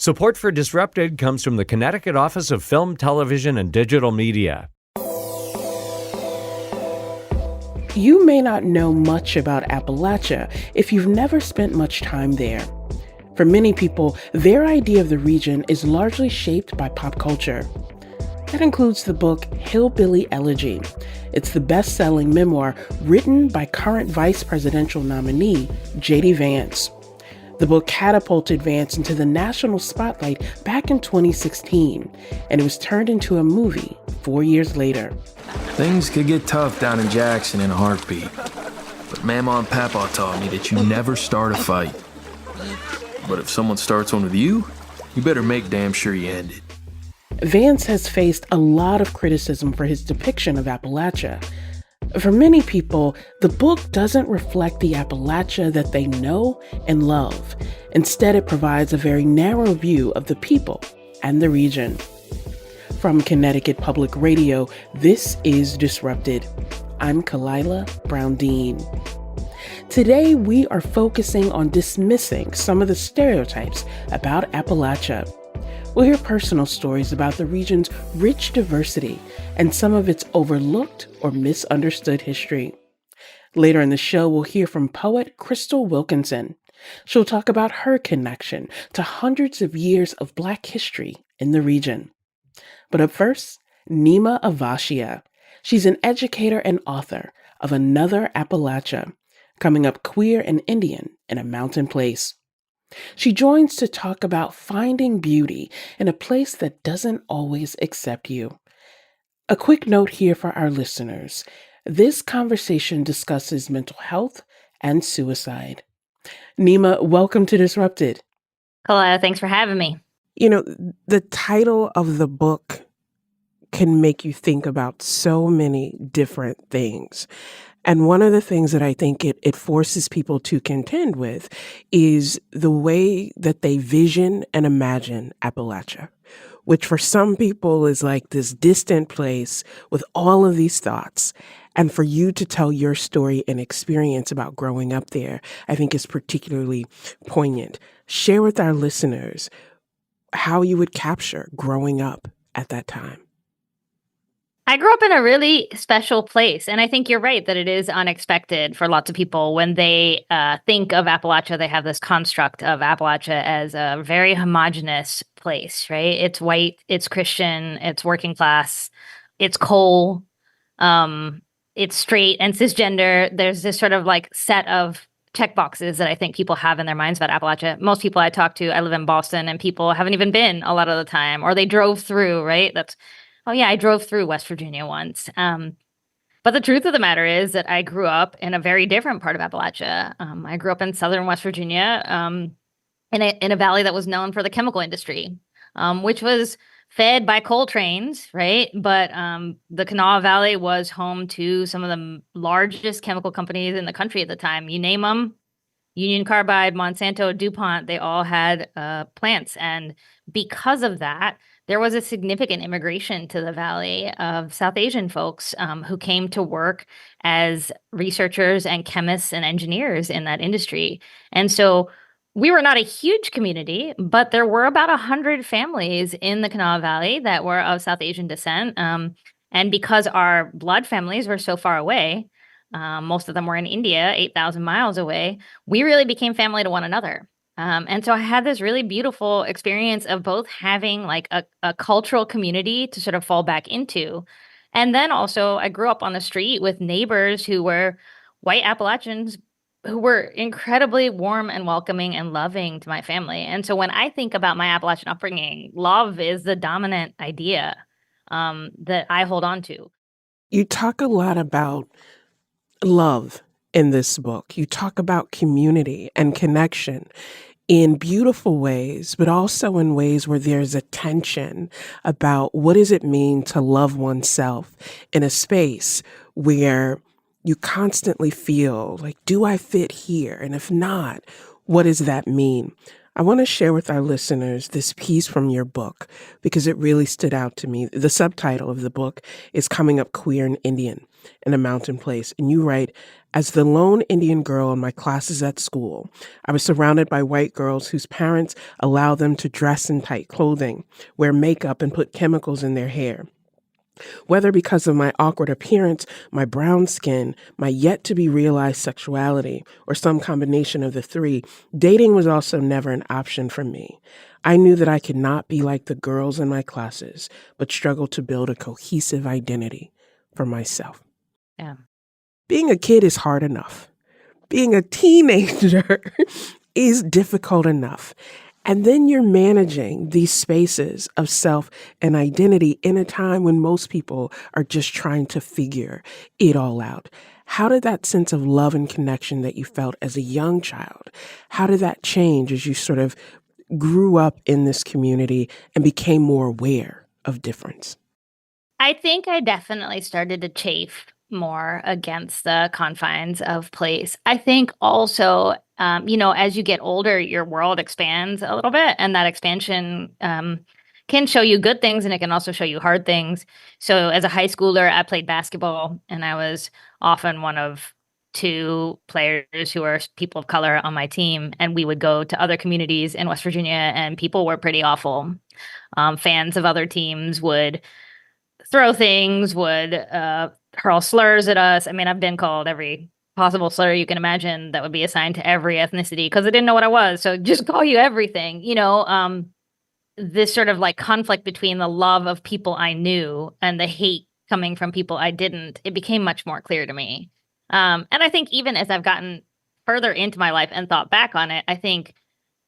Support for Disrupted comes from the Connecticut Office of Film, Television, and Digital Media. You may not know much about Appalachia if you've never spent much time there. For many people, their idea of the region is largely shaped by pop culture. That includes the book Hillbilly, Elegy. It's the best-selling memoir written by current vice presidential nominee J.D. Vance. The book catapulted Vance into the national spotlight back in 2016, and it was turned into a movie 4 years later. Things could get tough down in Jackson in a heartbeat. But Mama and Papa taught me that you never start a fight. But if someone starts one with you, you better make damn sure you end it. Vance has faced a lot of criticism for his depiction of Appalachia. For many people, the book doesn't reflect the Appalachia that they know and love. Instead, it provides a very narrow view of the people and the region. From Connecticut Public Radio, this is Disrupted. I'm Kalila Brown-Dean. Today, we are focusing on dismissing some of the stereotypes about Appalachia. We'll hear personal stories about the region's rich diversity and some of its overlooked or misunderstood history. Later in the show, we'll hear from poet Crystal Wilkinson. She'll talk about her connection to hundreds of years of Black history in the region. But up first, Nima Avashia. She's an educator and author of Another Appalachia, Coming Up Queer and Indian in a Mountain Place. She joins to talk about finding beauty in a place that doesn't always accept you. A quick note here for our listeners. This conversation discusses mental health and suicide. Nima, welcome to Disrupted. Hello, thanks for having me. You know, the title of the book can make you think about so many different things. And one of the things that I think it forces people to contend with is the way that they vision and imagine Appalachia, which for some people is like this distant place with all of these thoughts. And for you to tell your story and experience about growing up there, I think is particularly poignant. Share with our listeners how you would capture growing up at that time. I grew up in a really special place, and I think you're right that it is unexpected for lots of people. When they think of Appalachia, they have this construct of Appalachia as a very homogenous place, right? It's white, it's Christian, it's working class, it's coal, it's straight and cisgender. There's this sort of like set of check boxes that I think people have in their minds about Appalachia. Most people I talk to, I live in Boston, and people haven't even been a lot of the time, or they drove through, right? Oh yeah, I drove through West Virginia once. But the truth of the matter is that I grew up in a very different part of Appalachia. I grew up in southern West Virginia, in a valley that was known for the chemical industry, which was fed by coal trains, right? But the Kanawha Valley was home to some of the largest chemical companies in the country at the time. You name them, Union Carbide, Monsanto, DuPont, they all had plants. And because of that, there was a significant immigration to the valley of South Asian folks who came to work as researchers and chemists and engineers in that industry. And so we were not a huge community, but there were about 100 families in the Kanawha Valley that were of South Asian descent. And because our blood families were so far away, most of them were in India, 8,000 miles away, we really became family to one another. And so I had this really beautiful experience of both having like a cultural community to sort of fall back into. And then also I grew up on the street with neighbors who were white Appalachians who were incredibly warm and welcoming and loving to my family. And so when I think about my Appalachian upbringing, love is the dominant idea that I hold on to. You talk a lot about love in this book. You talk about community and connection in beautiful ways, but also in ways where there's a tension about what does it mean to love oneself in a space where you constantly feel like, do I fit here? And if not, what does that mean? I want to share with our listeners this piece from your book because it really stood out to me. The subtitle of the book is Coming Up Queer and Indian in a Mountain Place. And you write, As the lone Indian girl in my classes at school, I was surrounded by white girls whose parents allowed them to dress in tight clothing, wear makeup, and put chemicals in their hair. Whether because of my awkward appearance, my brown skin, my yet to be realized sexuality, or some combination of the three, dating was also never an option for me. I knew that I could not be like the girls in my classes, but struggled to build a cohesive identity for myself. Yeah. Being a kid is hard enough. Being a teenager is difficult enough. And then you're managing these spaces of self and identity in a time when most people are just trying to figure it all out. How did that sense of love and connection that you felt as a young child, how did that change as you sort of grew up in this community and became more aware of difference? I think I definitely started to chafe more against the confines of place. I think also, as you get older, your world expands a little bit, and that expansion can show you good things and it can also show you hard things. So, as a high schooler, I played basketball, and I was often one of two players who are people of color on my team, and we would go to other communities in West Virginia, and people were pretty awful. Fans of other teams would throw things, would hurl slurs at us. I mean, I've been called every possible slur you can imagine that would be assigned to every ethnicity because I didn't know what I was. So just call you everything, this sort of like conflict between the love of people I knew and the hate coming from people I didn't, it became much more clear to me. And I think even as I've gotten further into my life and thought back on it, I think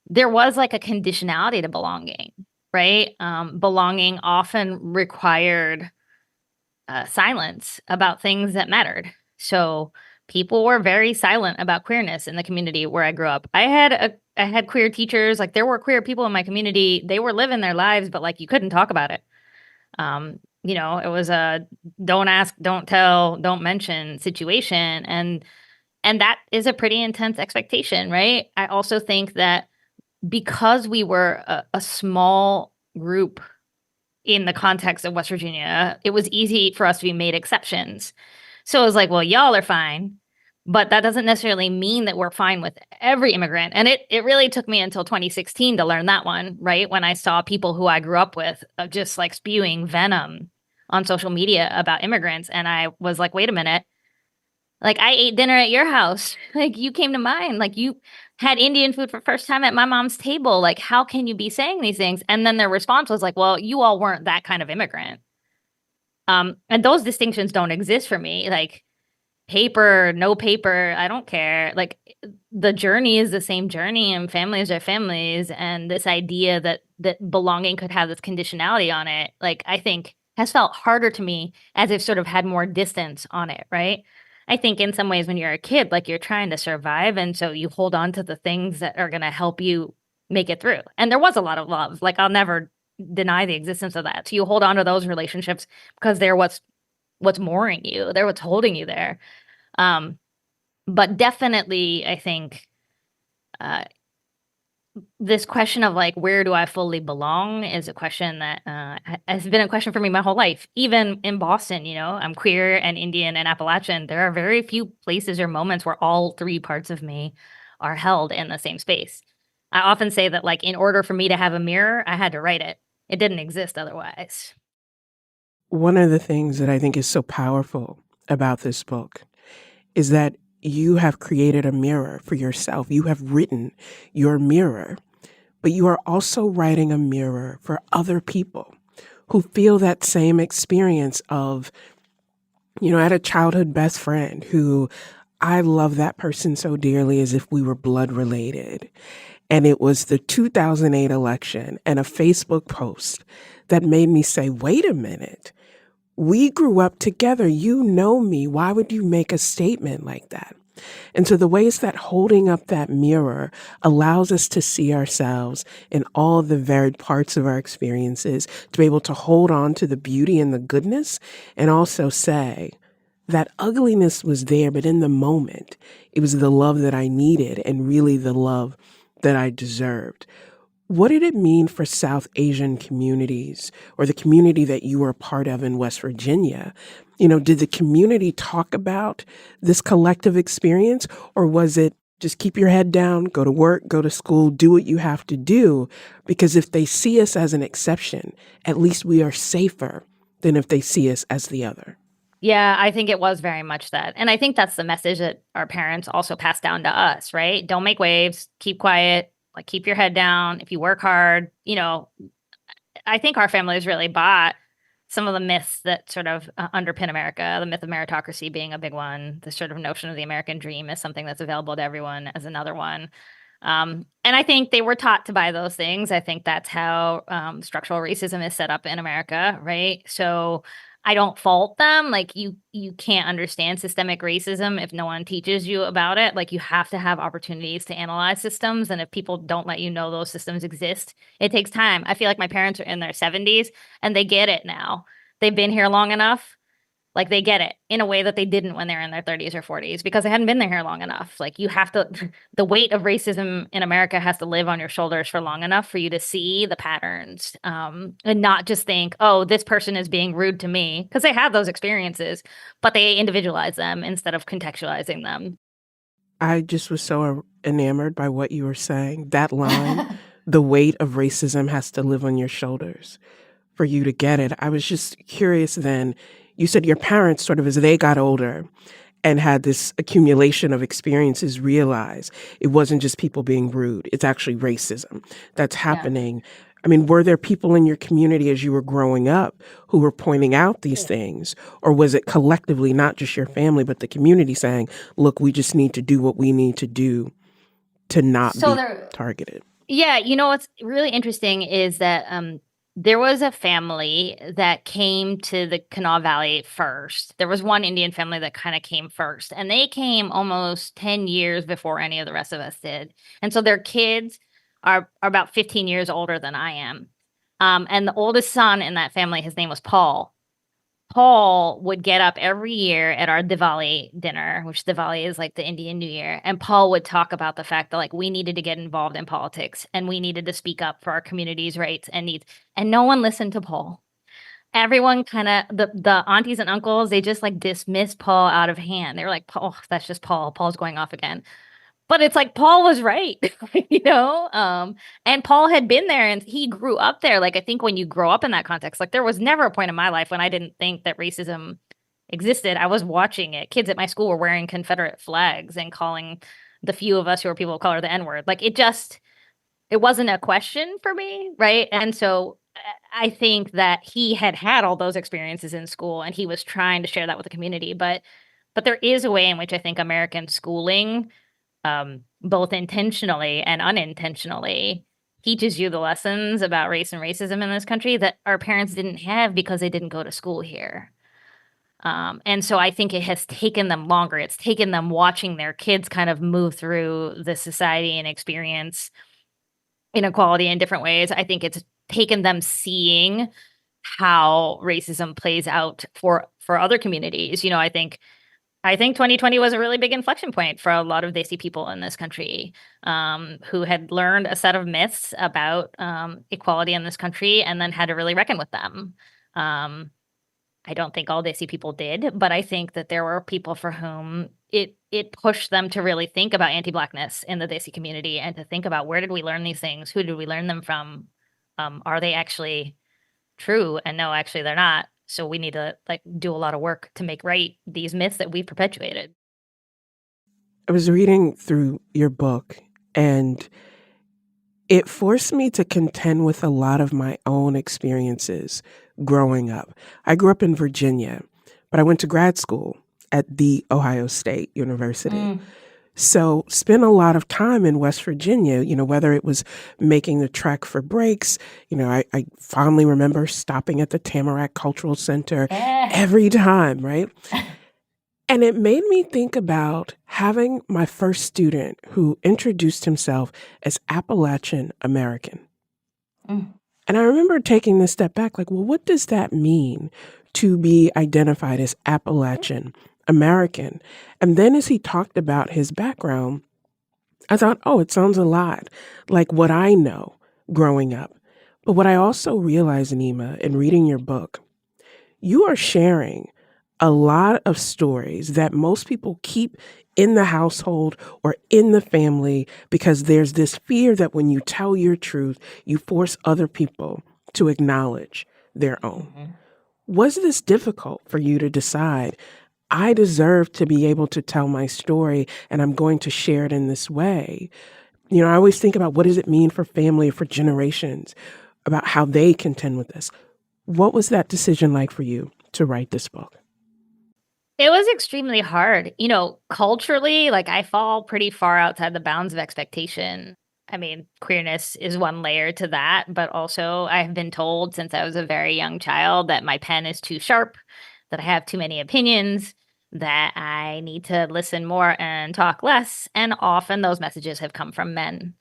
there was like a conditionality to belonging, right? Belonging often required silence about things that mattered. So people were very silent about queerness in the community where I grew up. I had queer teachers, like there were queer people in my community. They were living their lives, but like you couldn't talk about it. It was a don't ask, don't tell, don't mention situation, and that is a pretty intense expectation, right? I also think that because we were a small group in the context of West Virginia, it was easy for us to be made exceptions. So it was like, well, y'all are fine, but that doesn't necessarily mean that we're fine with every immigrant. And it really took me until 2016 to learn that one, right? When I saw people who I grew up with just like spewing venom on social media about immigrants. And I was like, wait a minute. Like I ate dinner at your house. Like you came to mine. Like you had Indian food for first time at my mom's table. Like how can you be saying these things? And then their response was like, well, you all weren't that kind of immigrant. And those distinctions don't exist for me. Like paper, no paper, I don't care. Like the journey is the same journey and families are families. And this idea that belonging could have this conditionality on it, like I think has felt harder to me as I've sort of had more distance on it, right? I think in some ways when you're a kid, like you're trying to survive. And so you hold on to the things that are going to help you make it through. And there was a lot of love. Like I'll never deny the existence of that. So you hold on to those relationships because they're what's mooring you. They're what's holding you there. But definitely, I think this question of like, where do I fully belong is a question that has been a question for me my whole life. Even in Boston, I'm queer and Indian and Appalachian. There are very few places or moments where all three parts of me are held in the same space. I often say that like, in order for me to have a mirror, I had to write it. It didn't exist otherwise. One of the things that I think is so powerful about this book is that you have created a mirror for yourself. You have written your mirror, but you are also writing a mirror for other people who feel that same experience of, I had a childhood best friend who I love that person so dearly as if we were blood related. And it was the 2008 election and a Facebook post that made me say, wait a minute. We grew up together. You know me. Why would you make a statement like that? And so the ways that holding up that mirror allows us to see ourselves in all the varied parts of our experiences, to be able to hold on to the beauty and the goodness, and also say that ugliness was there, but in the moment, it was the love that I needed and really the love that I deserved. What did it mean for South Asian communities or the community that you were a part of in West Virginia? Did the community talk about this collective experience, or was it just keep your head down, go to work, go to school, do what you have to do? Because if they see us as an exception, at least we are safer than if they see us as the other. Yeah, I think it was very much that. And I think that's the message that our parents also passed down to us, right? Don't make waves, keep quiet, like keep your head down. If you work hard, I think our family has really bought some of the myths that sort of underpin America, the myth of meritocracy being a big one, the sort of notion of the American dream as something that's available to everyone as another one. And I think they were taught to buy those things. I think that's how structural racism is set up in America, right? So I don't fault them. Like you can't understand systemic racism if no one teaches you about it. Like you have to have opportunities to analyze systems. And if people don't let you know those systems exist, it takes time. I feel like my parents are in their 70s and they get it now. They've been here long enough. Like they get it in a way that they didn't when they were in their 30s or 40s because they hadn't been there here long enough. Like you have to, the weight of racism in America has to live on your shoulders for long enough for you to see the patterns and not just think, oh, this person is being rude to me because they have those experiences, but they individualize them instead of contextualizing them. I just was so enamored by what you were saying. That line, the weight of racism has to live on your shoulders for you to get it. I was just curious then. You said your parents, sort of as they got older and had this accumulation of experiences, realize it wasn't just people being rude. It's actually racism that's happening. I mean, were there people in your community as you were growing up who were pointing out these things? Or was it collectively, not just your family, but the community saying, look, we just need to do what we need to do to not be targeted? Yeah, what's really interesting is that there was a family that came to the Kanawha Valley first. There was one Indian family that kind of came first, and they came almost 10 years before any of the rest of us did. And so their kids are about 15 years older than I am. And the oldest son in that family, his name was Paul. Paul would get up every year at our Diwali dinner, which Diwali is like the Indian New Year. And Paul would talk about the fact that like we needed to get involved in politics and we needed to speak up for our community's rights and needs. And no one listened to Paul. Everyone kind of the aunties and uncles, they just like dismissed Paul out of hand. They were like, oh, that's just Paul. Paul's going off again. But it's like Paul was right, and Paul had been there and he grew up there. Like, I think when you grow up in that context, like there was never a point in my life when I didn't think that racism existed. I was watching it. Kids at my school were wearing Confederate flags and calling the few of us who are people of color the N-word. Like it wasn't a question for me. Right. And so I think that he had all those experiences in school and he was trying to share that with the community. But there is a way in which I think American schooling, both intentionally and unintentionally, teaches you the lessons about race and racism in this country that our parents didn't have because they didn't go to school here. And so I think it has taken them longer. It's taken them watching their kids kind of move through the society and experience inequality in different ways. I think it's taken them seeing how racism plays out for other communities. I think 2020 was a really big inflection point for a lot of Desi people in this country who had learned a set of myths about equality in this country and then had to really reckon with them. I don't think all Desi people did, but I think that there were people for whom it pushed them to really think about anti-Blackness in the Desi community and to think about where did we learn these things? Who did we learn them from? Are they actually true? And no, actually they're not. So we need to do a lot of work to make right these myths that we've perpetuated. I was reading through your book and it forced me to contend with a lot of my own experiences growing up. I grew up in Virginia, but I went to grad school at the Ohio State University. So spent a lot of time in West Virginia, whether it was making the trek for breaks. I fondly remember stopping at the Tamarack Cultural Center every time, right? And it made me think about having my first student who introduced himself as Appalachian American. And I remember taking this step back, like, well, what does that mean to be identified as Appalachian American? And then as he talked about his background, I thought, oh, it sounds a lot like what I know growing up. But what I also realized, Nima, in reading your book, you are sharing a lot of stories that most people keep in the household or in the family because there's this fear that when you tell your truth, you force other people to acknowledge their own. Was this difficult for you to decide, I deserve to be able to tell my story and I'm going to share it in this way? I always think about what does it mean for family, for generations, about how they contend with this. What was that decision like for you to write this book? It was extremely hard. Culturally, like I fall pretty far outside the bounds of expectation. I mean, queerness is one layer to that, but also I have been told since I was a very young child that my pen is too sharp, that I have too many opinions, that I need to listen more and talk less. And often those messages have come from men.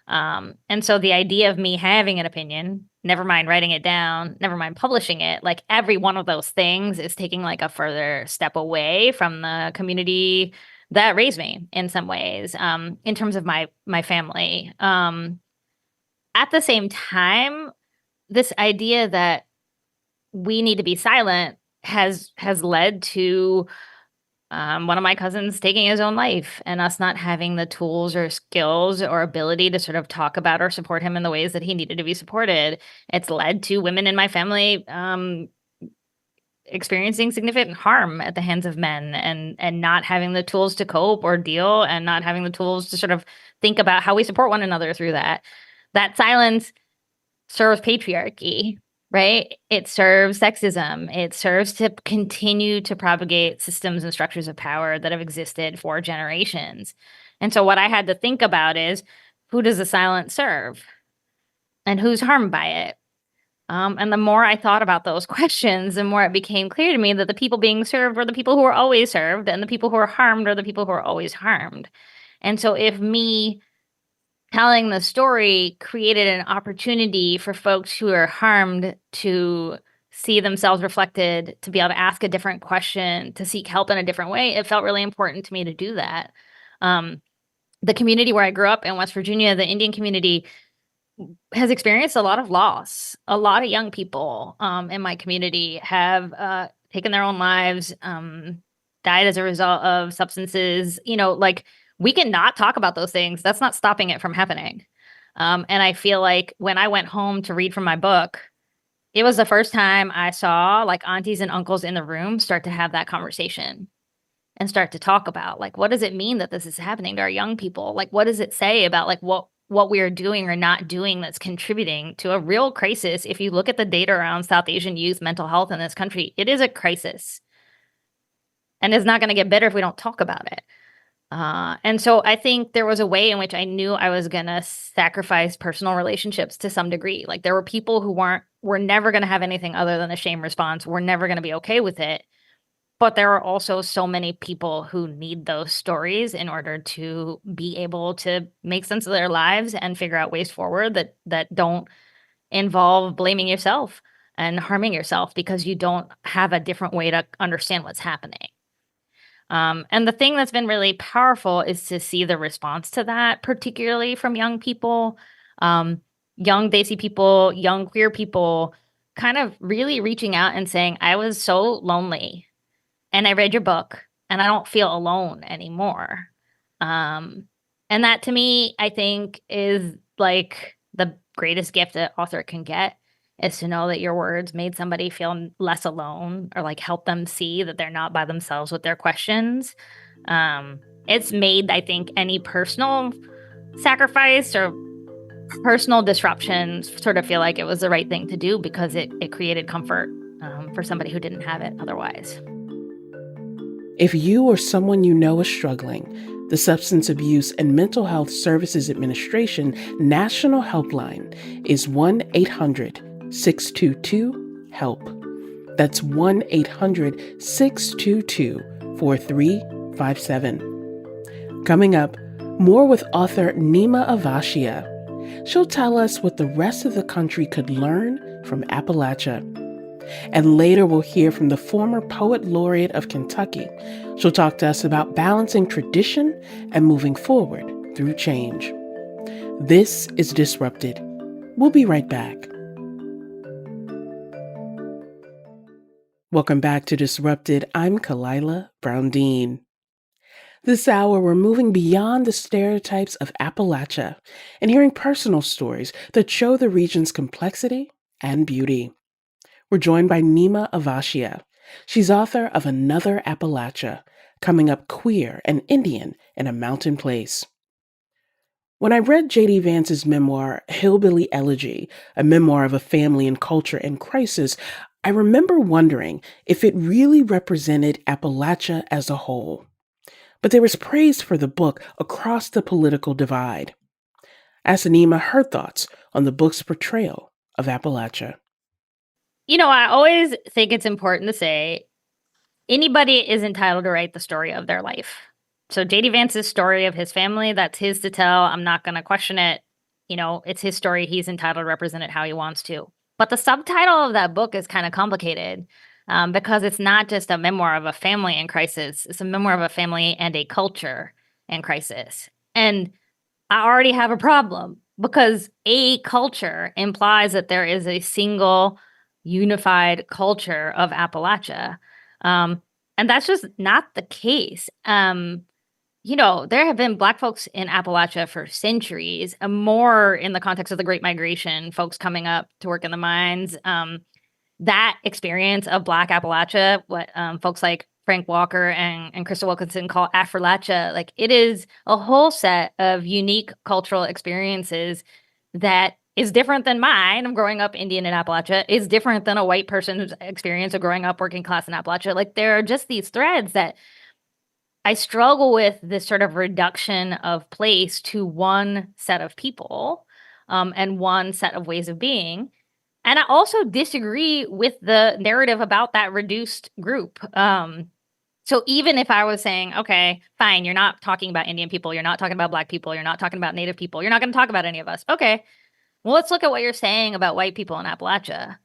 And so the idea of me having an opinion, never mind writing it down, never mind publishing it, like every one of those things is taking like a further step away from the community that raised me in some ways, in terms of my family. At the same time, this idea that we need to be silent has led to one of my cousins taking his own life and us not having the tools or skills or ability to sort of talk about or support him in the ways that he needed to be supported. It's led to women in my family experiencing significant harm at the hands of men and not having the tools to cope or deal and not having the tools to sort of think about how we support one another through that. That silence serves patriarchy, right? It serves sexism. It serves to continue to propagate systems and structures of power that have existed for generations. And so what I had to think about is, who does the silence serve? And who's harmed by it? And the more I thought about those questions, the more it became clear to me that the people being served were the people who were always served, and the people who are harmed are the people who are always harmed. And so if me telling the story created an opportunity for folks who are harmed to see themselves reflected, to be able to ask a different question, to seek help in a different way, it felt really important to me to do that. The community where I grew up in West Virginia, the Indian community, has experienced a lot of loss. A lot of young people in my community have taken their own lives, died as a result of substances. We can not talk about those things. That's not stopping it from happening. And I feel like when I went home to read from my book, it was the first time I saw like aunties and uncles in the room start to have that conversation and start to talk about like, what does it mean that this is happening to our young people? Like, what does it say about like what we are doing or not doing that's contributing to a real crisis? If you look at the data around South Asian youth mental health in this country, it is a crisis. And it's not going to get better if we don't talk about it. And so I think there was a way in which I knew I was going to sacrifice personal relationships to some degree. Like there were people who were never going to have anything other than a shame response. We're never going to be okay with it. But there are also so many people who need those stories in order to be able to make sense of their lives and figure out ways forward that don't involve blaming yourself and harming yourself because you don't have a different way to understand what's happening. And the thing that's been really powerful is to see the response to that, particularly from young people, young Desi people, young queer people, kind of really reaching out and saying, I was so lonely and I read your book and I don't feel alone anymore. And that to me, I think is like the greatest gift an author can get, is to know that your words made somebody feel less alone or like help them see that they're not by themselves with their questions. It's made, I think, any personal sacrifice or personal disruption sort of feel like it was the right thing to do because it created comfort for somebody who didn't have it otherwise. If you or someone you know is struggling, the Substance Abuse and Mental Health Services Administration National Helpline is 1-800-622-HELP. That's 1-800-622-4357. Coming up, more with author Nima Avashia. She'll tell us what the rest of the country could learn from Appalachia. And later we'll hear from the former poet laureate of Kentucky. She'll talk to us about balancing tradition and moving forward through change. This is Disrupted. We'll be right back. Welcome back to Disrupted. I'm Kalila Brown-Dean. This hour, we're moving beyond the stereotypes of Appalachia and hearing personal stories that show the region's complexity and beauty. We're joined by Nima Avashia. She's author of Another Appalachia, Coming Up Queer and Indian in a Mountain Place. When I read J.D. Vance's memoir, Hillbilly Elegy, a memoir of a family and culture in crisis, I remember wondering if it really represented Appalachia as a whole. But there was praise for the book across the political divide. Asked Nima her thoughts on the book's portrayal of Appalachia. I always think it's important to say anybody is entitled to write the story of their life. So J.D. Vance's story of his family, that's his to tell. I'm not going to question it. It's his story. He's entitled to represent it how he wants to. But the subtitle of that book is kind of complicated because it's not just a memoir of a family in crisis. It's a memoir of a family and a culture in crisis. And I already have a problem because a culture implies that there is a single unified culture of Appalachia. And that's just not the case. There have been Black folks in Appalachia for centuries, more in the context of the Great Migration, folks coming up to work in the mines. That experience of Black Appalachia, what folks like Frank Walker and Crystal Wilkinson call Affrilachia, like it is a whole set of unique cultural experiences that is different than mine of growing up Indian in Appalachia, is different than a white person's experience of growing up working class in Appalachia. Like there are just these threads that I struggle with, this sort of reduction of place to one set of people and one set of ways of being. And I also disagree with the narrative about that reduced group. So even if I was saying, okay, fine, you're not talking about Indian people, you're not talking about Black people, you're not talking about Native people, you're not going to talk about any of us. Okay, well, let's look at what you're saying about white people in Appalachia.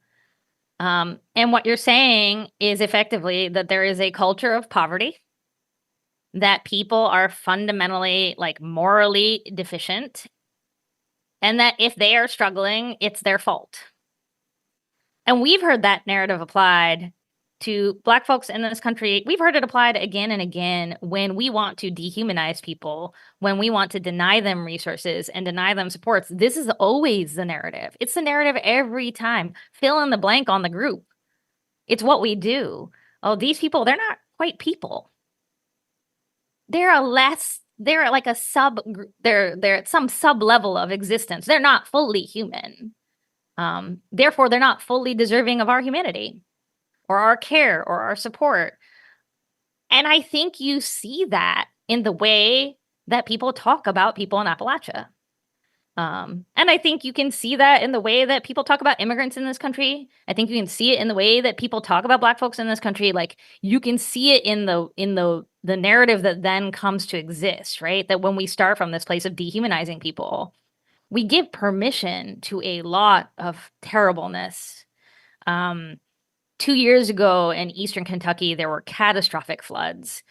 And what you're saying is effectively that there is a culture of poverty, that people are fundamentally, like, morally deficient, and that if they are struggling, it's their fault. And we've heard that narrative applied to Black folks in this country. We've heard it applied again and again when we want to dehumanize people, when we want to deny them resources and deny them supports. This is always the narrative. It's the narrative every time. Fill in the blank on the group. It's what we do. Oh, these people, they're not quite people. They're like a they're at some sub level of existence. They're not fully human. Therefore, they're not fully deserving of our humanity or our care or our support. And I think you see that in the way that people talk about people in Appalachia. And I think you can see that in the way that people talk about immigrants in this country. I think you can see it in the way that people talk about Black folks in this country. Like you can see it in the narrative that then comes to exist, right? That when we start from this place of dehumanizing people, we give permission to a lot of terribleness. 2 years ago in Eastern Kentucky, there were catastrophic floods.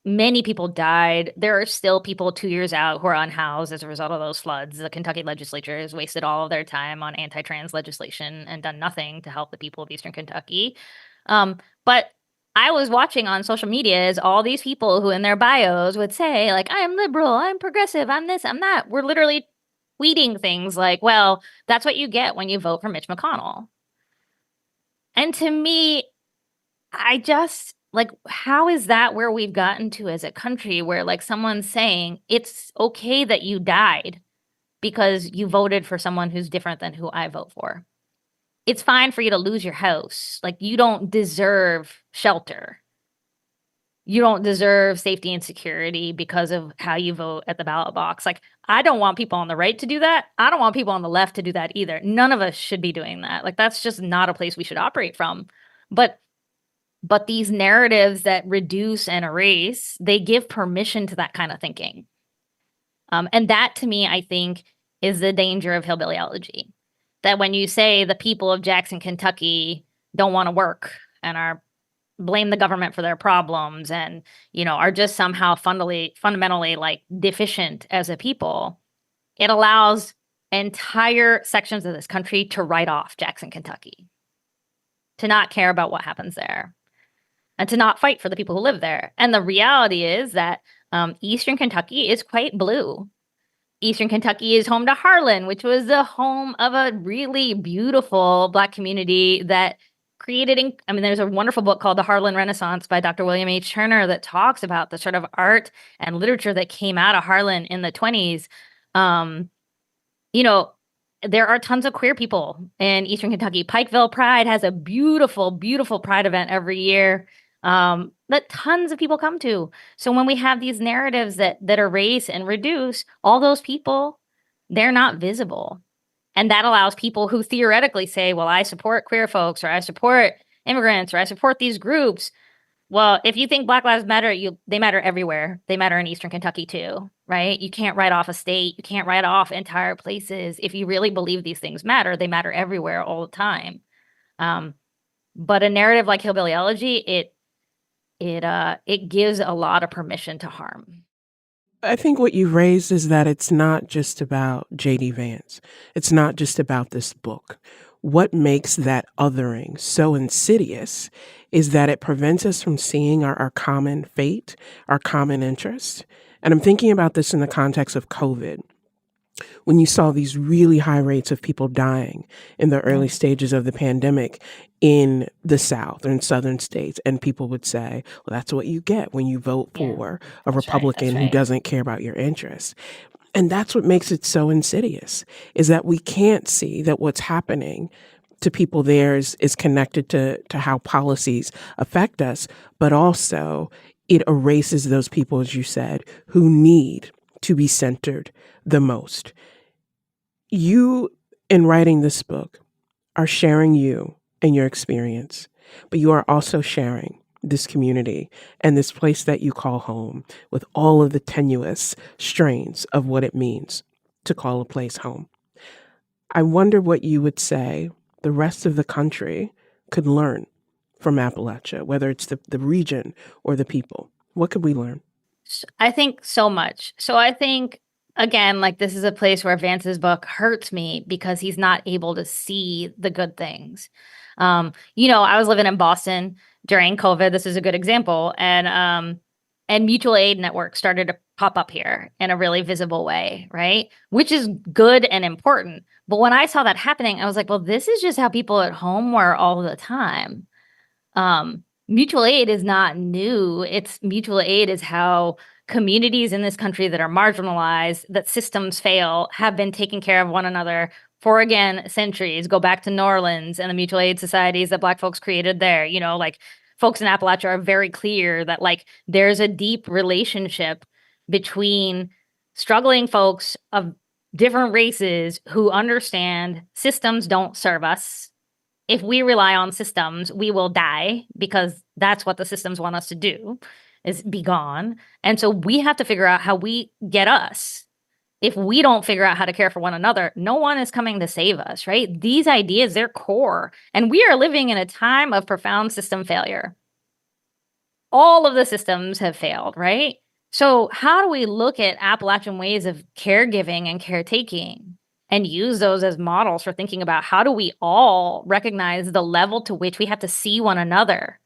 Many people died. There are still people 2 years out who are unhoused as a result of those floods. The Kentucky legislature has wasted all of their time on anti-trans legislation and done nothing to help the people of Eastern Kentucky. But I was watching on social media as all these people who in their bios would say, like, I'm liberal, I'm progressive, I'm this, I'm that. We're literally tweeting things like, well, that's what you get when you vote for Mitch McConnell. And to me, I just, like, how is that where we've gotten to as a country where, like, someone's saying it's okay that you died because you voted for someone who's different than who I vote for? It's fine for you to lose your house. Like, you don't deserve shelter. You don't deserve safety and security because of how you vote at the ballot box. Like, I don't want people on the right to do that. I don't want people on the left to do that either. None of us should be doing that. Like, that's just not a place we should operate from. But these narratives that reduce and erase, they give permission to that kind of thinking. And that, to me, I think, is the danger of Hillbilly Elegy. That when you say the people of Jackson, Kentucky don't want to work and blame the government for their problems and, are just somehow fundamentally like deficient as a people, it allows entire sections of this country to write off Jackson, Kentucky, to not care about what happens there, and to not fight for the people who live there. And the reality is that Eastern Kentucky is quite blue. Eastern Kentucky is home to Harlan, which was the home of a really beautiful Black community that created, there's a wonderful book called The Harlan Renaissance by Dr. William H. Turner that talks about the sort of art and literature that came out of Harlan in the 20s. There are tons of queer people in Eastern Kentucky. Pikeville Pride has a beautiful, beautiful pride event every year that tons of people come to. So when we have these narratives that erase and reduce all those people, they're not visible. And that allows people who theoretically say, well, I support queer folks, or I support immigrants, or I support these groups. Well, if you think Black Lives Matter, they matter everywhere. They matter in Eastern Kentucky too, right? You can't write off a state. You can't write off entire places. If you really believe these things matter, they matter everywhere all the time. But a narrative like Hillbilly Elegy, it gives a lot of permission to harm. I think what you raised is that it's not just about J.D. Vance. It's not just about this book. What makes that othering so insidious is that it prevents us from seeing our common fate, our common interest. And I'm thinking about this in the context of COVID. When you saw these really high rates of people dying in the early stages of the pandemic in the South or in southern states, and people would say, well, that's what you get when you vote for a Republican who doesn't care about your interests. And that's what makes it so insidious, is that we can't see that what's happening to people there is connected to how policies affect us, but also it erases those people, as you said, who need to be centered the most. You, in writing this book, are sharing you and your experience, but you are also sharing this community and this place that you call home with all of the tenuous strains of what it means to call a place home. I wonder what you would say the rest of the country could learn from Appalachia, whether it's the region or the people. What could we learn? I think so much. So I think, again, like, this is a place where Vance's book hurts me because he's not able to see the good things. I was living in Boston during COVID. This is a good example. And mutual aid networks started to pop up here in a really visible way, right? Which is good and important. But when I saw that happening, I was like, well, this is just how people at home were all the time. Mutual aid is not new. Mutual aid is how communities in this country that are marginalized, that systems fail, have been taking care of one another for, again, centuries. Go back to New Orleans and the mutual aid societies that Black folks created there. Folks in Appalachia are very clear that, there's a deep relationship between struggling folks of different races who understand systems don't serve us. If we rely on systems, we will die, because that's what the systems want us to do, is be gone. And so we have to figure out how we get us. If we don't figure out how to care for one another, no one is coming to save us, right? These ideas, they're core. And we are living in a time of profound system failure. All of the systems have failed, right? So how do we look at Appalachian ways of caregiving and caretaking and use those as models for thinking about how do we all recognize the level to which we have to see one another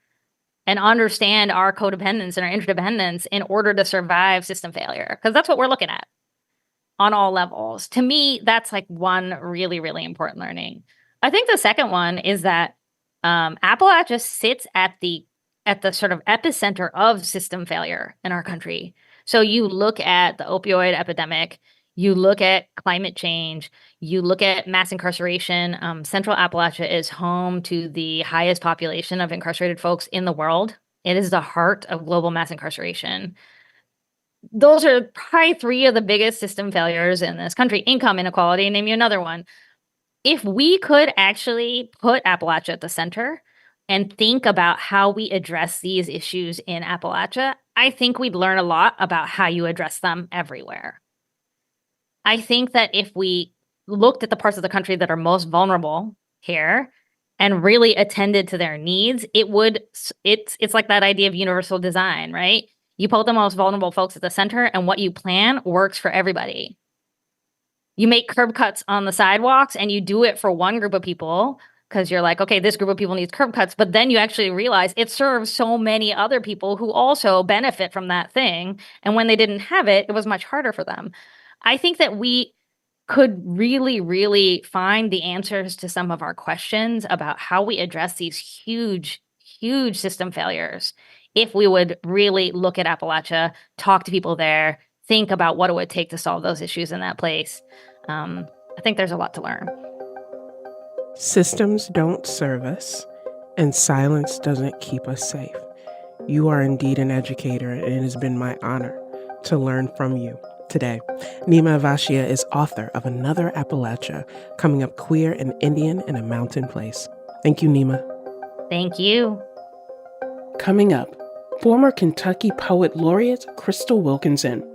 and understand our codependence and our interdependence in order to survive system failure? Because that's what we're looking at on all levels. To me, that's one really, really important learning. I think the second one is that Appalachia sits at the sort of epicenter of system failure in our country. So you look at the opioid epidemic, you look at climate change, you look at mass incarceration. Central Appalachia is home to the highest population of incarcerated folks in the world. It is the heart of global mass incarceration. Those are probably three of the biggest system failures in this country. Income inequality, name you another one. If we could actually put Appalachia at the center and think about how we address these issues in Appalachia, I think we'd learn a lot about how you address them everywhere. I think that if we looked at the parts of the country that are most vulnerable here and really attended to their needs, it's like that idea of universal design, right? You put the most vulnerable folks at the center, and what you plan works for everybody. you make curb cuts on the sidewalks and you do it for one group of people because you're like, okay, this group of people needs curb cuts. But then you actually realize it serves so many other people who also benefit from that thing. And when they didn't have it, it was much harder for them. I think that we could really, really find the answers to some of our questions about how we address these huge, huge system failures if we would really look at Appalachia, talk to people there, think about what it would take to solve those issues in that place. I think there's a lot to learn. Systems don't serve us, and silence doesn't keep us safe. You are indeed an educator, and it has been my honor to learn from you today. Nima Avashia is author of Another Appalachia, Coming Up Queer and Indian in a Mountain Place. Thank you, Nima. Thank you. Coming up, former Kentucky Poet Laureate Crystal Wilkinson.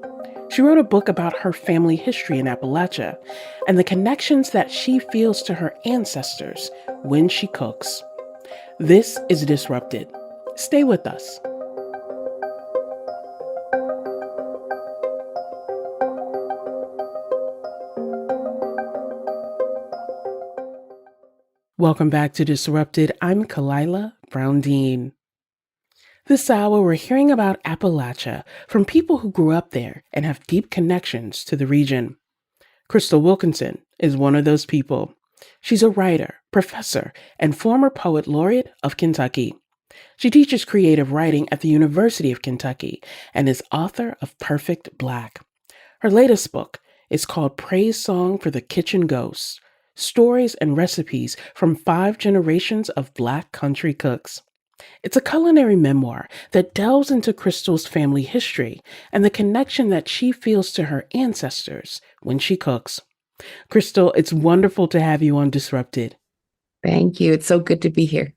She wrote a book about her family history in Appalachia and the connections that she feels to her ancestors when she cooks. This is Disrupted. Stay with us. Welcome back to Disrupted. I'm Kalila Brown-Dean. This hour, we're hearing about Appalachia from people who grew up there and have deep connections to the region. Crystal Wilkinson is one of those people. She's a writer, professor, and former poet laureate of Kentucky. She teaches creative writing at the University of Kentucky and is author of Perfect Black. Her latest book is called Praise Song for the Kitchen Ghost: Stories and Recipes from 5 Generations of Black Country Cooks. It's a culinary memoir that delves into Crystal's family history and the connection that she feels to her ancestors when she cooks. Crystal, it's wonderful to have you on Disrupted. Thank you. It's so good to be here.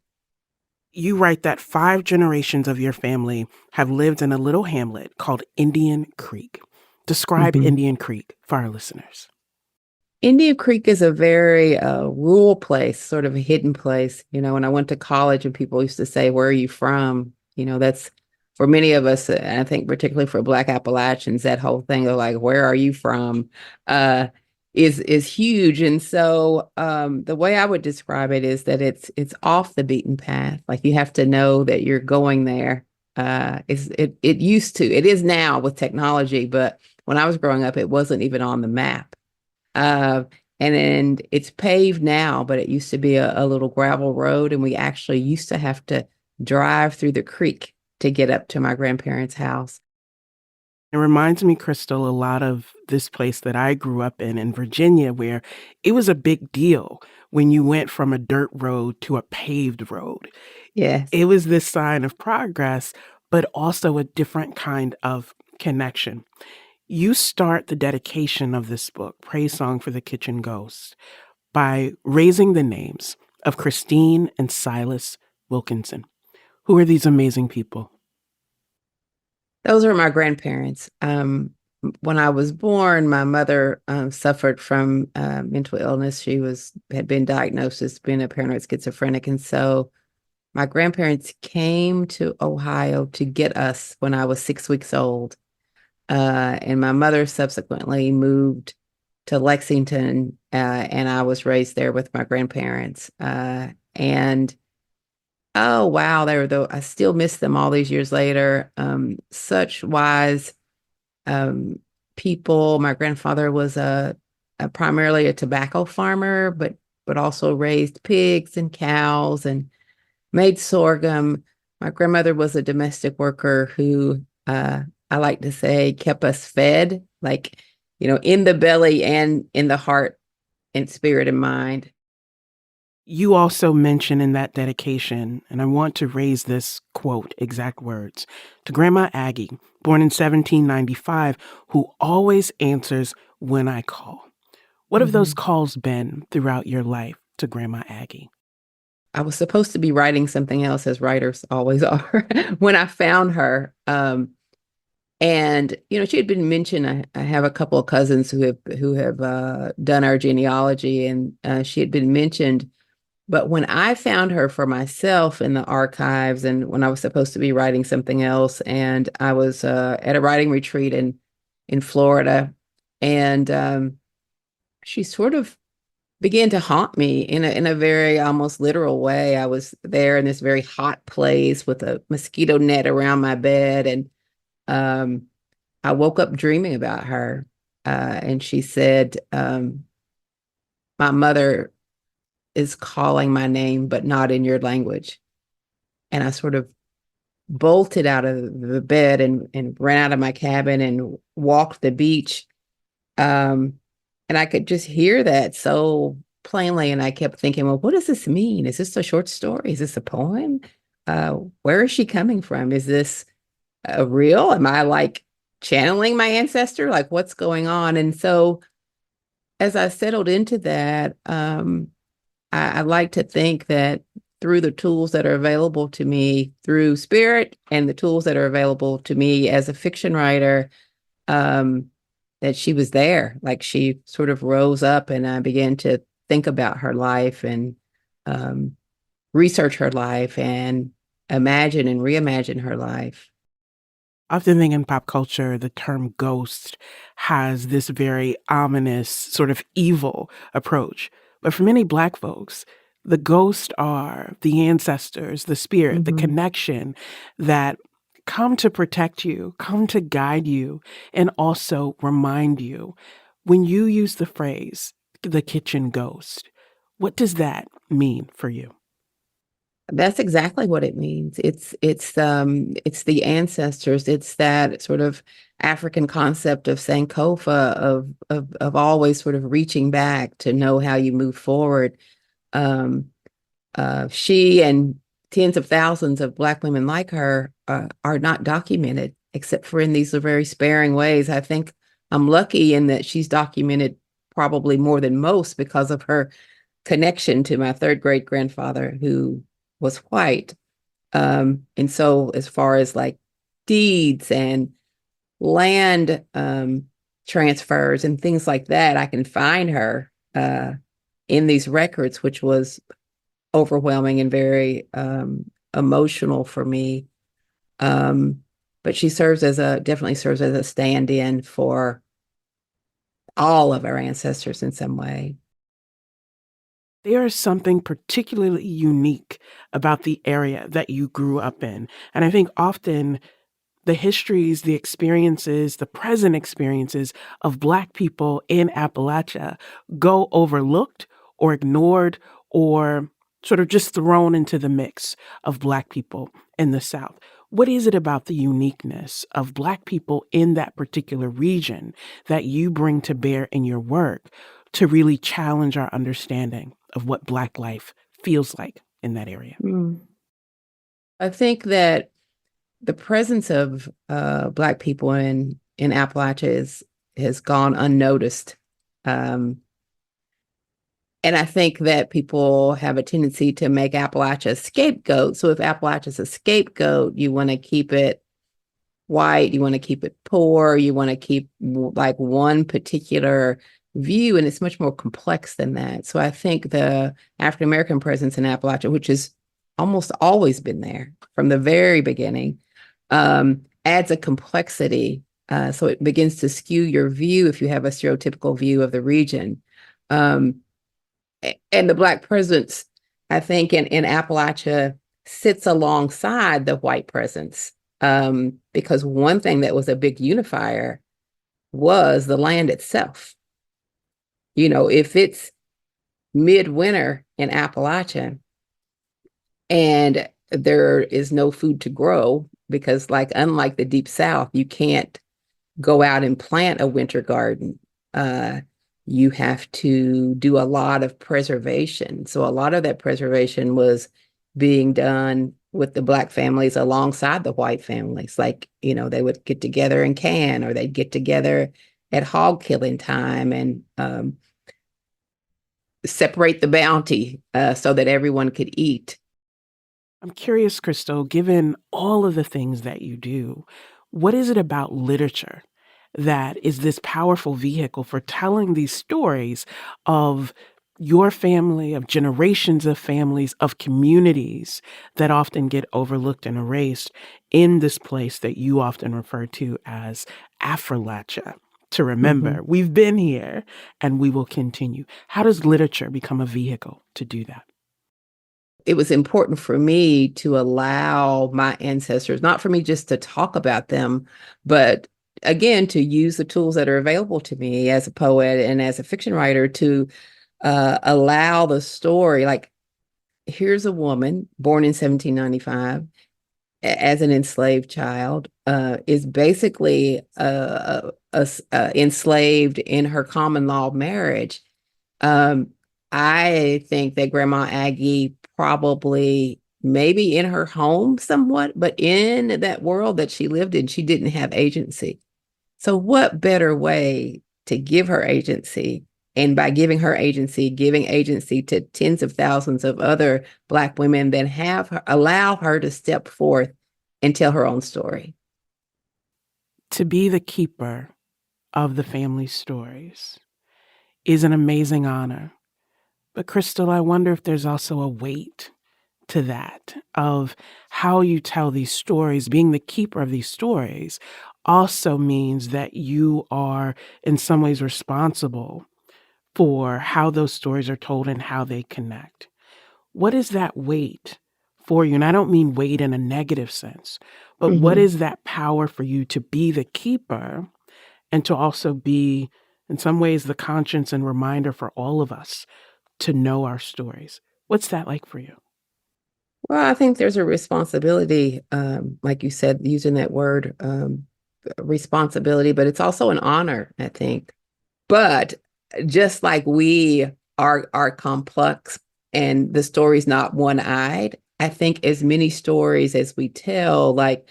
You write that 5 generations of your family have lived in a little hamlet called Indian Creek. Describe Indian Creek for our listeners. Indian Creek is a very rural place, sort of a hidden place. You know, when I went to college and people used to say, "Where are you from?" You know, that's for many of us, and I think particularly for Black Appalachians, that whole thing of like, "Where are you from?" Is huge. And so the way I would describe it is that it's off the beaten path. Like you have to know that you're going there. It is now with technology, but when I was growing up, it wasn't even on the map. And then it's paved now, but it used to be a little gravel road, and we actually used to have to drive through the creek to get up to my grandparents' house. It reminds me, Crystal, a lot of this place that I grew up in Virginia, where it was a big deal when you went from a dirt road to a paved road. Yes. It was this sign of progress, but also a different kind of connection. You start the dedication of this book, Praise Song for the Kitchen Ghost, by raising the names of Christine and Silas Wilkinson. Who are these amazing people? Those are my grandparents. When I was born, my mother suffered from mental illness. She had been diagnosed as being a paranoid schizophrenic. And so my grandparents came to Ohio to get us when I was 6 weeks old. And my mother subsequently moved to Lexington, and I was raised there with my grandparents. And oh, wow, I still miss them all these years later. Such wise people. My grandfather was primarily a tobacco farmer, but also raised pigs and cows and made sorghum. My grandmother was a domestic worker who, I like to say, kept us fed, like, you know, in the belly and in the heart and spirit and mind. You also mention in that dedication, and I want to raise this quote, exact words, to Grandma Aggie, born in 1795, who always answers when I call. What have those calls been throughout your life to Grandma Aggie? I was supposed to be writing something else, as writers always are, when I found her. And, you know, she had been mentioned. I have a couple of cousins who have done our genealogy, and she had been mentioned. But when I found her for myself in the archives, and when I was supposed to be writing something else, and I was at a writing retreat in Florida, and she sort of began to haunt me in a very almost literal way. I was there in this very hot place with a mosquito net around my bed, and um, I woke up dreaming about her. And she said, "My mother is calling my name, but not in your language." And I sort of bolted out of the bed and ran out of my cabin and walked the beach. Um, and I could just hear that so plainly. And I kept thinking, well, what does this mean? Is this a short story? Is this a poem? Where is she coming from? Is this real? Am I like channeling my ancestor? Like, what's going on? And so as I settled into that, I like to think that through the tools that are available to me through spirit and the tools that are available to me as a fiction writer, um, that she was there. Like she sort of rose up and I began to think about her life and um, research her life and imagine and reimagine her life. Often think in pop culture, the term ghost has this very ominous, sort of evil approach. But for many Black folks, the ghosts are the ancestors, the spirit, the connection that come to protect you, come to guide you, and also remind you. When you use the phrase, the kitchen ghost, what does that mean for you? That's exactly what it means. It's the ancestors. It's that sort of African concept of Sankofa of always sort of reaching back to know how you move forward. Um, she and tens of thousands of Black women like her are not documented except for in these very sparing ways. I think I'm lucky in that she's documented probably more than most because of her connection to my third great grandfather who was white. And so as far as like deeds and land transfers and things like that, I can find her in these records, which was overwhelming and very emotional for me. But she definitely serves as a stand-in for all of our ancestors in some way. There is something particularly unique about the area that you grew up in. And I think often the histories, the experiences, the present experiences of Black people in Appalachia go overlooked or ignored or sort of just thrown into the mix of Black people in the South. What is it about the uniqueness of Black people in that particular region that you bring to bear in your work to really challenge our understanding of what Black life feels like in that area? I think that the presence of Black people in Appalachia has gone unnoticed. And I think that people have a tendency to make Appalachia a scapegoat. So if Appalachia's a scapegoat, you want to keep it white, you want to keep it poor, you want to keep like one particular view, and it's much more complex than that. So I think the African American presence in Appalachia, which has almost always been there from the very beginning, adds a complexity. So it begins to skew your view if you have a stereotypical view of the region. And the Black presence, I think, in Appalachia sits alongside the white presence, because one thing that was a big unifier was the land itself. You know, if it's midwinter in Appalachia and there is no food to grow, because like unlike the Deep South, you can't go out and plant a winter garden. You have to do a lot of preservation. So a lot of that preservation was being done with the Black families alongside the white families. Like, you know, they would get together and can, or they'd get together at hog killing time and separate the bounty so that everyone could eat. I'm curious, Crystal, given all of the things that you do, what is it about literature that is this powerful vehicle for telling these stories of your family, of generations of families, of communities that often get overlooked and erased in this place that you often refer to as Appalachia? to remember. We've been here and we will continue. How does literature become a vehicle to do that? It was important for me to allow my ancestors, not for me just to talk about them, but again, to use the tools that are available to me as a poet and as a fiction writer to allow the story. Like, here's a woman born in 1795 as an enslaved child, is basically enslaved in her common law marriage. I think that Grandma Aggie probably, maybe in her home somewhat, but in that world that she lived in, she didn't have agency. So what better way to give her agency? And by giving her agency, giving agency to tens of thousands of other Black women, then allow her to step forth and tell her own story. To be the keeper of the family stories is an amazing honor. But Crystal, I wonder if there's also a weight to that, of how you tell these stories. Being the keeper of these stories also means that you are in some ways responsible for how those stories are told and how they connect. What is that weight for you? And I don't mean weight in a negative sense, but what is that power for you to be the keeper and to also be, in some ways, the conscience and reminder for all of us to know our stories? What's that like for you? Well, I think there's a responsibility, like you said, using that word, responsibility, but it's also an honor, I think. But just like we are complex and the story's not one-eyed, I think as many stories as we tell, like,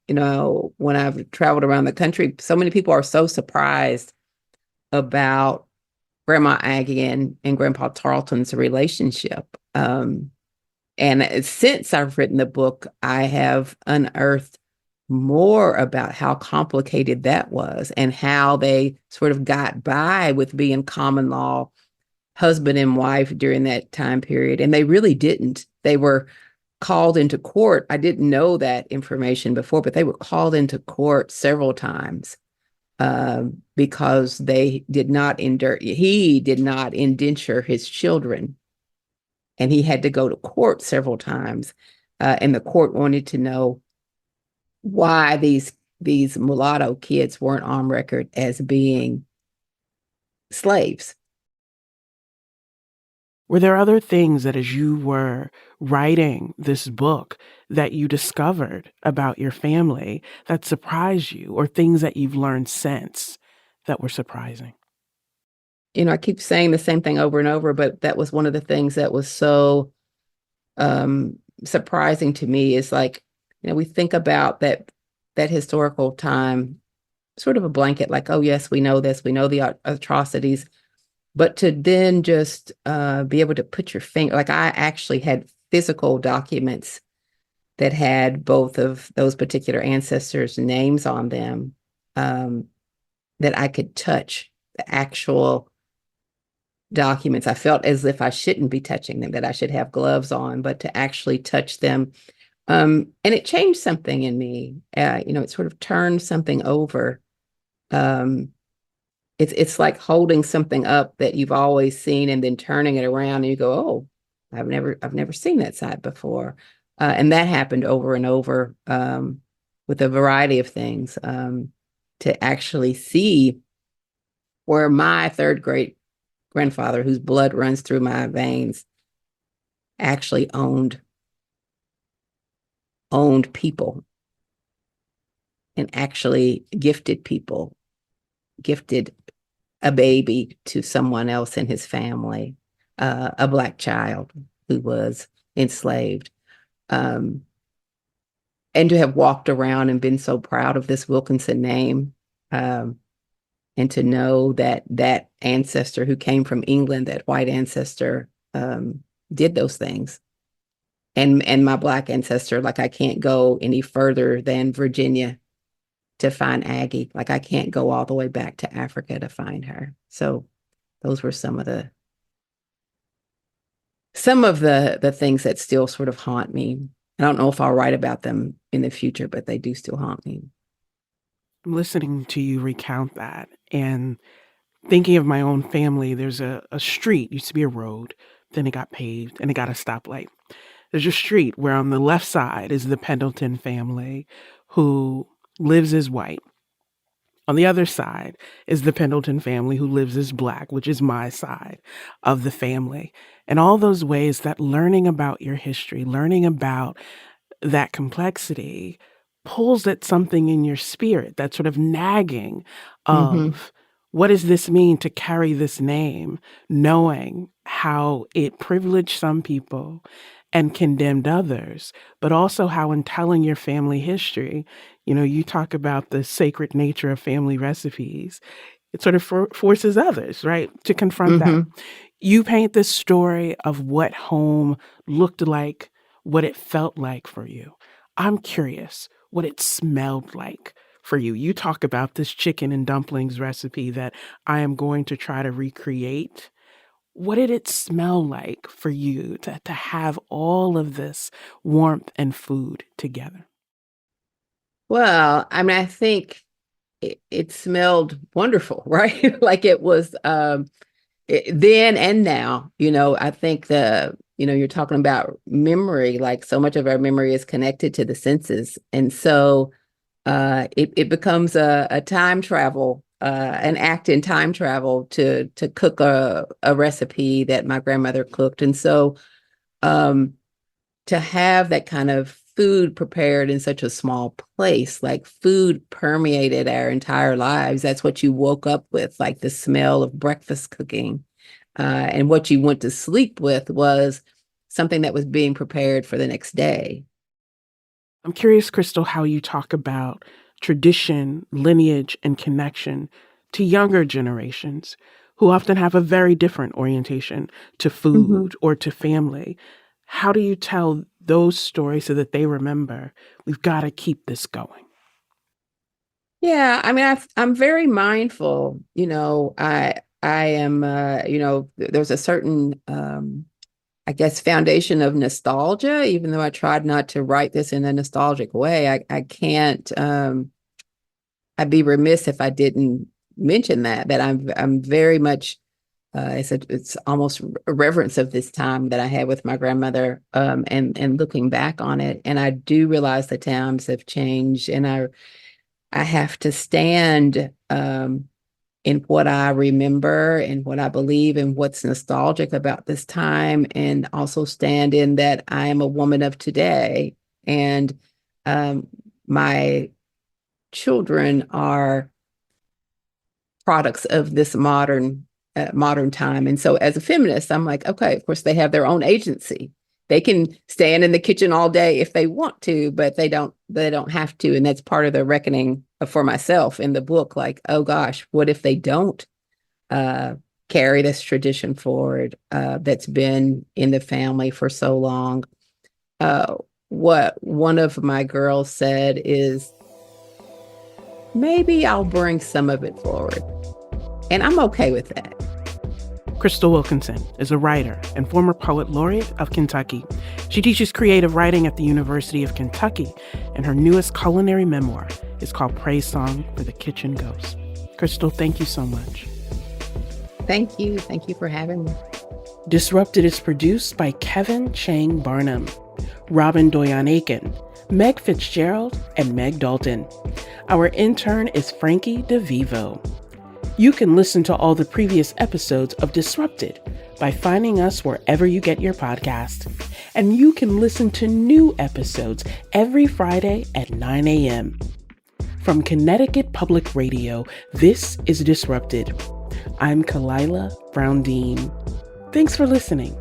when I've traveled around the country, so many people are so surprised about Grandma Aggie and Grandpa Tarleton's relationship. And since I've written the book, I have unearthed more about how complicated that was and how they sort of got by with being common law husband and wife during that time period. And they really didn't. They were called into court. I didn't know that information before, but they were called into court several times because he did not indenture his children. And he had to go to court several times. And the court wanted to know why these mulatto kids weren't on record as being slaves. Were there other things that as you were writing this book that you discovered about your family that surprised you, or things that you've learned since that were surprising? I keep saying the same thing over and over, but that was one of the things that was so surprising to me is, like, we think about that historical time, sort of a blanket, like, oh yes, we know this, we know the atrocities, but to then just be able to put your finger, like, I actually had physical documents that had both of those particular ancestors' names on them, that I could touch the actual documents. I felt as if I shouldn't be touching them, that I should have gloves on, but to actually touch them. And it changed something in me. It sort of turned something over. It's like holding something up that you've always seen and then turning it around and you go, oh, I've never seen that side before. And that happened over and over with a variety of things, to actually see where my third great grandfather, whose blood runs through my veins, actually owned people and actually gifted people, gifted a baby to someone else in his family, a Black child who was enslaved. And to have walked around and been so proud of this Wilkinson name, and to know that that ancestor who came from England, that white ancestor, did those things. And my Black ancestor, like, I can't go any further than Virginia to find Aggie. Like, I can't go all the way back to Africa to find her. So those were some of the things that still sort of haunt me. I don't know if I'll write about them in the future, but they do still haunt me. I'm listening to you recount that, And thinking of my own family, there's a street, used to be a road, then it got paved and it got a stoplight. There's a street where on the left side is the Pendleton family who lives as white. On the other side is the Pendleton family who lives as Black, which is my side of the family. And all those ways that learning about your history, learning about that complexity pulls at something in your spirit, that sort of nagging Mm-hmm. of what does this mean to carry this name, knowing how it privileged some people and condemned others, but also how in telling your family history, you talk about the sacred nature of family recipes. It sort of forces others, right, to confront that. Mm-hmm. You paint this story of what home looked like, what it felt like for you. I'm curious what it smelled like for you. You talk about this chicken and dumplings recipe that I am going to try to recreate. What did it smell like for you to have all of this warmth and food together? Well, I mean, I think it smelled wonderful, right? Like it was then and now. I think you're talking about memory, like so much of our memory is connected to the senses. And so it becomes a time travel, an act in time travel to cook a recipe that my grandmother cooked. And so um, to have that kind of food prepared in such a small place, like food permeated our entire lives. That's what you woke up with, like the smell of breakfast cooking. And what you went to sleep with was something that was being prepared for the next day. I'm curious, Crystal, how you talk about tradition, lineage, and connection to younger generations who often have a very different orientation to Mm-hmm. food or to family. How do you tell those stories so that they remember we've got to keep this going? Yeah, I mean, I'm very mindful. I am. There's a certain, I guess, foundation of nostalgia. Even though I tried not to write this in a nostalgic way, I can't. I'd be remiss if I didn't mention that I'm very much. It's almost a reverence of this time that I had with my grandmother, and looking back on it, and I do realize the times have changed, and I have to stand in what I remember and what I believe and what's nostalgic about this time, and also stand in that I am a woman of today, and my children are products of this modern time. And so as a feminist, I'm like, okay, of course they have their own agency. They can stand in the kitchen all day if they want to, but they don't have to. And that's part of the reckoning for myself in the book. Like, oh gosh, what if they don't carry this tradition forward that's been in the family for so long? What one of my girls said is, maybe I'll bring some of it forward. And I'm okay with that. Crystal Wilkinson is a writer and former poet laureate of Kentucky. She teaches creative writing at the University of Kentucky, and her newest culinary memoir is called Praise Song for the Kitchen Ghost. Crystal, thank you so much. Thank you. Thank you for having me. Disrupted is produced by Kevin Chang Barnum, Robin Doyon-Aiken, Meg Fitzgerald, and Meg Dalton. Our intern is Frankie DeVivo. You can listen to all the previous episodes of Disrupted by finding us wherever you get your podcast. And you can listen to new episodes every Friday at 9 a.m. From Connecticut Public Radio, this is Disrupted. I'm Kalila Brown-Dean. Thanks for listening.